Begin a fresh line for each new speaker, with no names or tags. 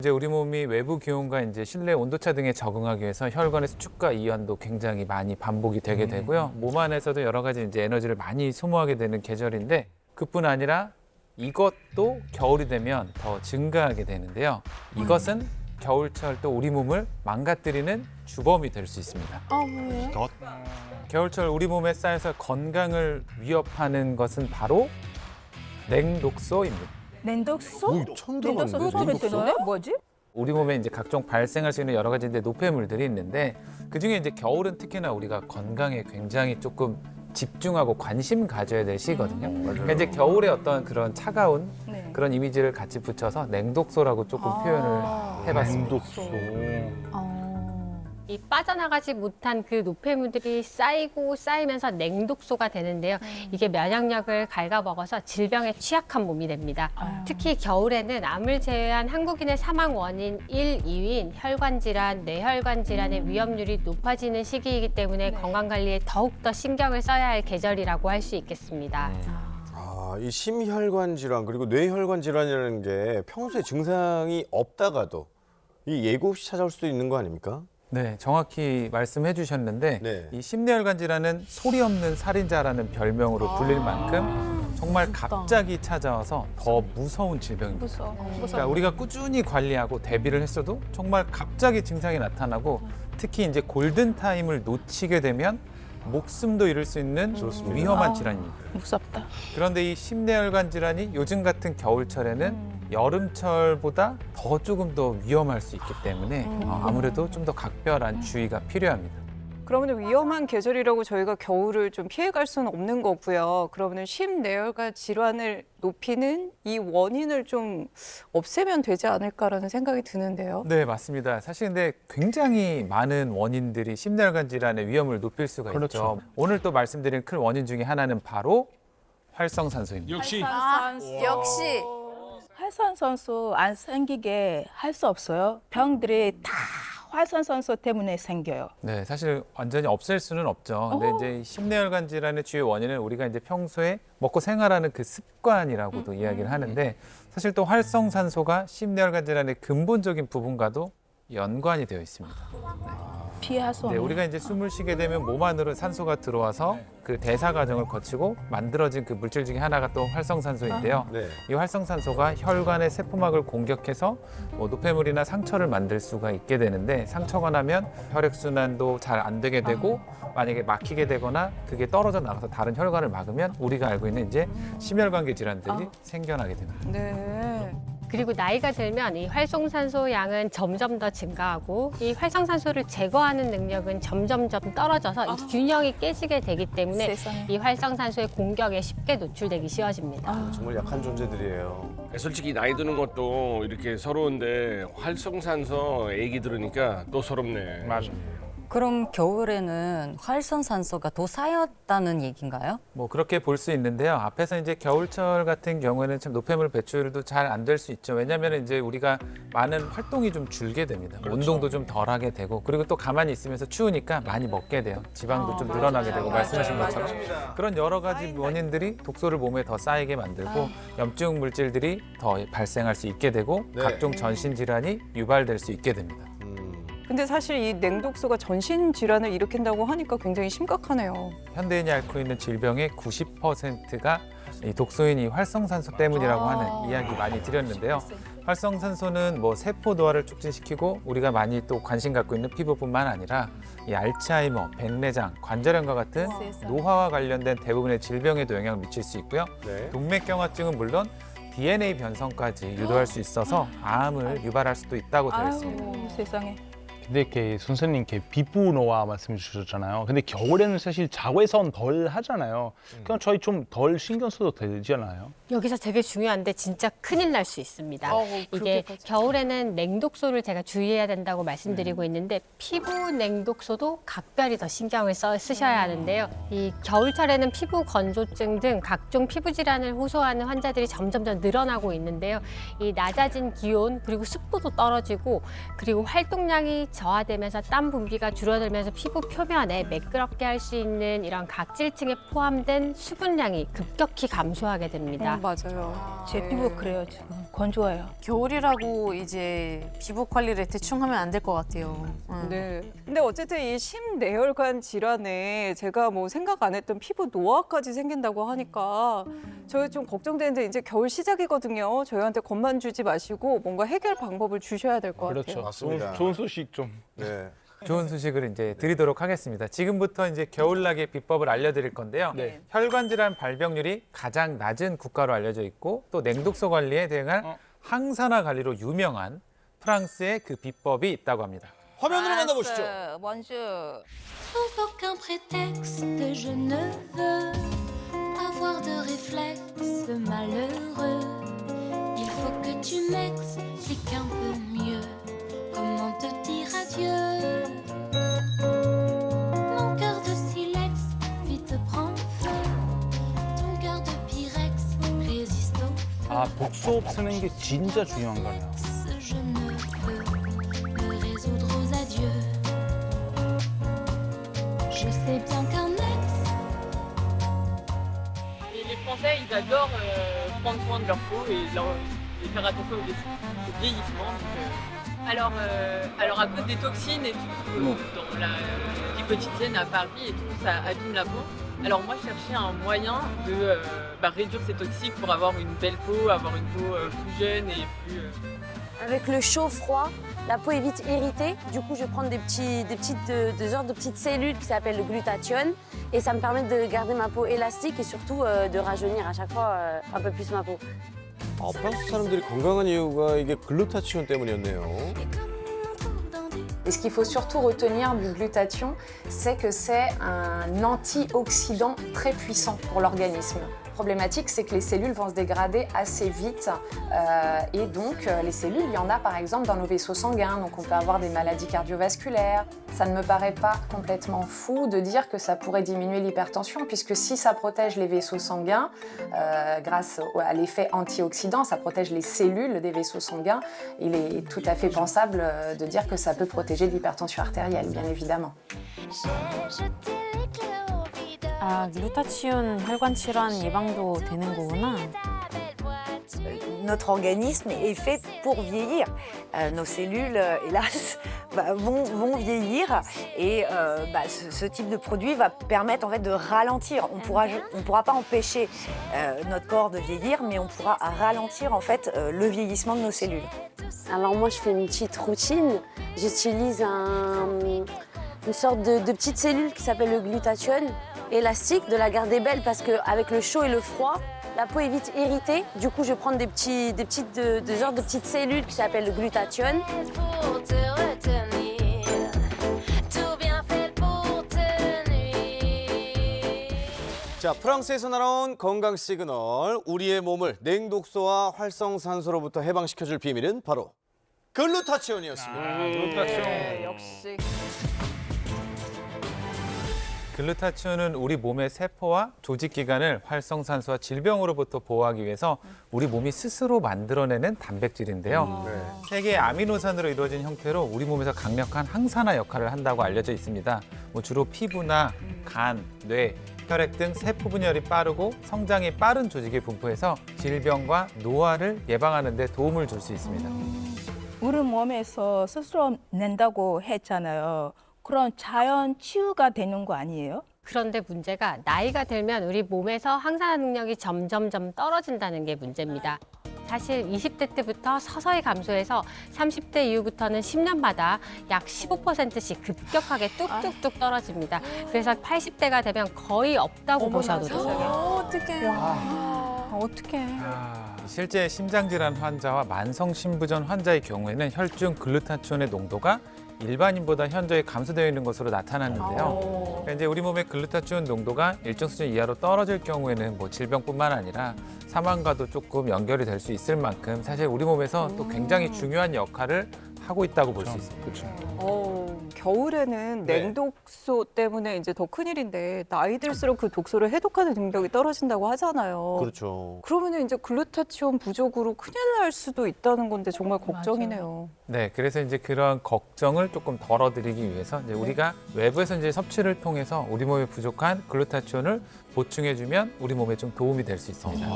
이제 우리 몸이 외부 기온과 이제 실내 온도차 등에 적응하기 위해서 혈관의 수축과 이완도 굉장히 많이 반복이 되게 되고요. 몸 안에서도 여러 가지 이제 에너지를 많이 소모하게 되는 계절인데 그뿐 아니라 이것도 겨울이 되면 더 증가하게 되는데요. 이것은 겨울철 또 우리 몸을 망가뜨리는 주범이 될 수 있습니다.
왜?
겨울철 우리 몸에 쌓여서 건강을 위협하는 것은 바로 냉독소입니다.
냉독소?
처음
냉독소
들어봤는데.
그것도 되나요? 뭐지?
우리 몸에 이제 각종 발생할 수 있는 여러 가지 이제 노폐물들이 있는데 그중에 이제 겨울은 특히나 우리가 건강에 굉장히 조금 집중하고 관심 가져야 될 시기거든요. 그러니까 이제 겨울에 어떤 그런 차가운
네.
그런 이미지를 같이 붙여서 냉독소라고 조금 표현을 해봤습니다.
이 빠져나가지 못한 그 노폐물들이 쌓이고 쌓이면서 냉독소가 되는데요. 이게 면역력을 갉아먹어서 질병에 취약한 몸이 됩니다. 특히 겨울에는 암을 제외한 한국인의 사망 원인 1, 2위인 혈관 질환, 뇌혈관 질환의 위험률이 높아지는 시기이기 때문에 건강 관리에 더욱더 신경을 써야 할 계절이라고 할 수 있겠습니다.
이 심혈관 질환 그리고 뇌혈관 질환이라는 게 평소에 증상이 없다가도 이 예고 없이 찾아올 수도 있는 거 아닙니까?
네, 정확히 말씀해 주셨는데
네.
이 심뇌혈관 질환은 소리 없는 살인자라는 별명으로 불릴 만큼 정말 갑자기 찾아와서 더 무서운 질병입니다.
무서워.
그러니까 우리가 꾸준히 관리하고 대비를 했어도 정말 갑자기 증상이 나타나고 특히 이제 골든 타임을 놓치게 되면 목숨도 잃을 수 있는 위험한 질환입니다.
무섭다.
그런데 이 심뇌혈관 질환이 요즘 같은 겨울철에는 여름철보다 더 조금 더 위험할 수 있기 때문에 아무래도 좀 더 각별한 주의가 필요합니다.
그러면 위험한 계절이라고 저희가 겨울을 좀 피해갈 수는 없는 거고요. 그러면 심뇌혈관 질환을 높이는 이 원인을 좀 없애면 되지 않을까라는 생각이 드는데요.
네, 맞습니다. 사실 근데 굉장히 많은 원인들이 심뇌혈관 질환의 위험을 높일 수가 있죠. 오늘 또 말씀드린 큰 원인 중에 하나는 바로 활성산소입니다.
역시
역시. 활선선수 안 생기게 할 수 없어요. 병들이 다 활선선수 때문에 생겨요.
네, 사실 완전히 없앨 수는 없죠. 근데 이제 심뇌혈관 질환의 주요 원인은 우리가 이제 평소에 먹고 생활하는 그 습관이라고도 이야기를 하는데 사실 또 활성산소가 심뇌혈관 질환의 근본적인 부분과도 연관이 되어 있습니다.
피할 수
네,
없는.
우리가 이제 숨을 쉬게 되면 몸 안으로 산소가 들어와서 그 대사 과정을 거치고 만들어진 그 물질 중에 하나가 또 활성산소인데요.
네.
이 활성산소가 혈관의 세포막을 공격해서 뭐 노폐물이나 상처를 만들 수가 있게 되는데 상처가 나면 혈액순환도 잘 안 되게 되고 만약에 막히게 되거나 그게 떨어져 나가서 다른 혈관을 막으면 우리가 알고 있는 이제 심혈관계 질환들이 생겨나게 됩니다.
네.
그리고 나이가 들면 이 활성산소 양은 점점 더 증가하고 이 활성산소를 제거하는 능력은 점점점 떨어져서 이 균형이 깨지게 되기 때문에
세상에.
이 활성산소의 공격에 쉽게 노출되기 쉬워집니다.
정말 약한 존재들이에요.
솔직히 나이 드는 것도 이렇게 서러운데 활성산소 얘기 들으니까 또 서럽네. 맞아.
그럼 겨울에는 활성산소가 더 쌓였다는 얘기인가요?
뭐 그렇게 볼 수 있는데요. 앞에서 이제 겨울철 같은 경우에는 참 노폐물 배출도 잘 안 될 수 있죠. 왜냐하면 이제 우리가 많은 활동이 좀 줄게 됩니다. 운동도 좀 덜하게 되고 그리고 또 가만히 있으면서 추우니까 많이 먹게 돼요. 지방도 좀 늘어나게 되고 말씀하신 것처럼 그런 여러 가지 원인들이 독소를 몸에 더 쌓이게 만들고 염증 물질들이 더 발생할 수 있게 되고
네.
각종 전신 질환이 유발될 수 있게 됩니다.
근데 사실 이 냉독소가 전신 질환을 일으킨다고 하니까 굉장히 심각하네요.
현대인이 앓고 있는 질병의 90%가 이 독소인 이 활성산소 때문이라고 하는 이야기 많이 드렸는데요. 활성산소는 뭐 세포 노화를 촉진시키고 우리가 많이 또 관심 갖고 있는 피부뿐만 아니라 이 알츠하이머, 백내장, 관절염과 같은 노화와 관련된 대부분의 질병에도 영향을 미칠 수 있고요.
네.
동맥경화증은 물론 DNA 변성까지 유도할 수 있어서 암을 유발할 수도 있다고 되어 있습니다.
아유, 세상에.
근데 이렇게 선생님께 피부 노화 말씀 주셨잖아요. 근데 겨울에는 사실 자외선 덜 하잖아요. 그냥 저희 좀 덜 신경 써도 되잖아요.
여기서 되게 중요한데 진짜 큰일 날 수 있습니다. 이게 겨울에는 냉독소를 제가 주의해야 된다고 말씀드리고 있는데 피부 냉독소도 각별히 더 신경을 쓰셔야 하는데요. 이 겨울철에는 피부 건조증 등 각종 피부 질환을 호소하는 환자들이 점점 더 늘어나고 있는데요. 이 낮아진 기온 그리고 습도도 떨어지고 그리고 활동량이 저하되면서 땀 분비가 줄어들면서 피부 표면에 매끄럽게 할 수 있는 이런 각질층에 포함된 수분량이 급격히 감소하게 됩니다.
맞아요.
제 피부 그래요 지금 건조해요.
겨울이라고 이제 피부 관리를 대충 하면 안 될 것 같아요.
네. 근데 어쨌든 이 심내혈관 질환에 제가 뭐 생각 안 했던 피부 노화까지 생긴다고 하니까 저희 좀 걱정되는데 이제 겨울 시작이거든요. 저희한테 겁만 주지 마시고 뭔가 해결 방법을 주셔야 될 것 같아요.
그렇죠.
맞습니다.
좋은 소식 좀.
네.
좋은 소식을 이제 드리도록 하겠습니다. 지금부터 이제 겨울나기의 비법을 알려드릴 건데요.
네.
혈관 질환 발병률이 가장 낮은 국가로 알려져 있고 또 냉독소 관리에 대응한 항산화 관리로 유명한 프랑스의 그 비법이 있다고 합니다.
화면으로 만나보시죠.
먼저
Sans aucun prétexte, je ne veux avoir de réflexe malheureux. Il faut que tu m'expliques un peu mieux comment te dire adieu. Mon cœur de silex vite prend feu. Ton cœur de pyrex résiste au feu.
아, 독소 쓰는 게 진짜 중요한 거네요.
Je ne peux me résoudre aux adieux. Je sais bien qu'un ex.
Les Français, ils adorent prendre soin de leur peau et faire attention au vieillissement. Alors à cause des toxines et tout, dans la vie quotidienne à Paris et tout, ça abîme la peau. Alors moi, je cherchais un moyen de réduire ces toxiques pour avoir une belle peau, avoir une peau plus jeune et plus...
Avec le chaud-froid, la peau est vite irritée. Du coup, je vais prendre des genres de petites cellules qui s'appellent le glutathione. Et ça me permet de garder ma peau élastique et surtout de rajeunir à chaque fois un peu plus ma peau.
프랑스 사람들이 건강한 이유가 이게 글루타치온 때문이었네요.
Et ce qu'il faut surtout retenir du glutathion, c'est que c'est un antioxydant très puissant pour l'organisme. La problématique, c'est que les cellules vont se dégrader assez vite et donc les cellules, il y en a par exemple dans nos vaisseaux sanguins, donc on peut avoir des maladies cardiovasculaires. Ça ne me paraît pas complètement fou de dire que ça pourrait diminuer l'hypertension puisque si ça protège les vaisseaux sanguins, grâce à l'effet antioxydant, ça protège les cellules des vaisseaux sanguins, il est tout à fait pensable de dire que ça peut protéger l'hypertension artérielle, bien évidemment.
아, 글루타치온 혈관 질환 예방도 되는 거구나.
Notre organisme est fait pour vieillir. Nos cellules, hélas, vont vieillir et ce type de produit va permettre en fait de ralentir. On pourra pas empêcher notre corps de vieillir, mais on pourra ralentir en fait le vieillissement de nos cellules.
Alors moi, je fais une petite routine. J'utilise une sorte de petite cellule qui s'appelle le glutathione, élastique, de la garder belle parce qu'avec le chaud et le froid, la peau est vite irritée. Du coup, je vais prendre des genres de petites cellules qui s'appellent le glutathione.
Pour te retenir, tout bien fait pour te nuire.
자, 프랑스에서 날아온 건강 시그널. 우리의 몸을 냉독소와 활성산소로부터 해방시켜줄 비밀은 바로 글루타치온이었습니다.
글루타치온.
네, 역시.
글루타치온은 우리 몸의 세포와 조직기관을 활성산소와 질병으로부터 보호하기 위해서 우리 몸이 스스로 만들어내는 단백질인데요. 세 개의 아미노산으로 이루어진 형태로 우리 몸에서 강력한 항산화 역할을 한다고 알려져 있습니다. 주로 피부나 간, 뇌, 혈액 등 세포 분열이 빠르고 성장이 빠른 조직에 분포해서 질병과 노화를 예방하는 데 도움을 줄 수 있습니다.
우리 몸에서 스스로 낸다고 했잖아요. 그런 자연 치유가 되는 거 아니에요?
그런데 문제가 나이가 들면 우리 몸에서 항산화 능력이 점점점 떨어진다는 게 문제입니다. 사실 20대 때부터 서서히 감소해서 30대 이후부터는 10년마다 약 15%씩 급격하게 뚝뚝뚝 떨어집니다. 그래서 80대가 되면 거의 없다고 보셔도 돼요.
어떡해.
어떡해.
실제 심장질환 환자와 만성심부전 환자의 경우에는 혈중 글루타치온의 농도가 일반인보다 현저히 감소되어 있는 것으로 나타났는데요. 그러니까 이제 우리 몸의 글루타치온 농도가 일정 수준 이하로 떨어질 경우에는 질병뿐만 아니라 사망과도 조금 연결이 될 수 있을 만큼 사실 우리 몸에서 또 굉장히 중요한 역할을 하고 있다고 볼 수 있습니다.
겨울에는
네.
냉독소 때문에 이제 더 큰일인데 나이 들수록 그 독소를 해독하는 능력이 떨어진다고 하잖아요.
그렇죠.
그러면 이제 글루타치온 부족으로 큰일 날 수도 있다는 건데 정말 걱정이네요.
네, 그래서 이제 그런 걱정을 조금 덜어드리기 위해서 이제 우리가 외부에서 이제 섭취를 통해서 우리 몸에 부족한 글루타치온을 보충해주면 우리 몸에 좀 도움이 될 수 있습니다.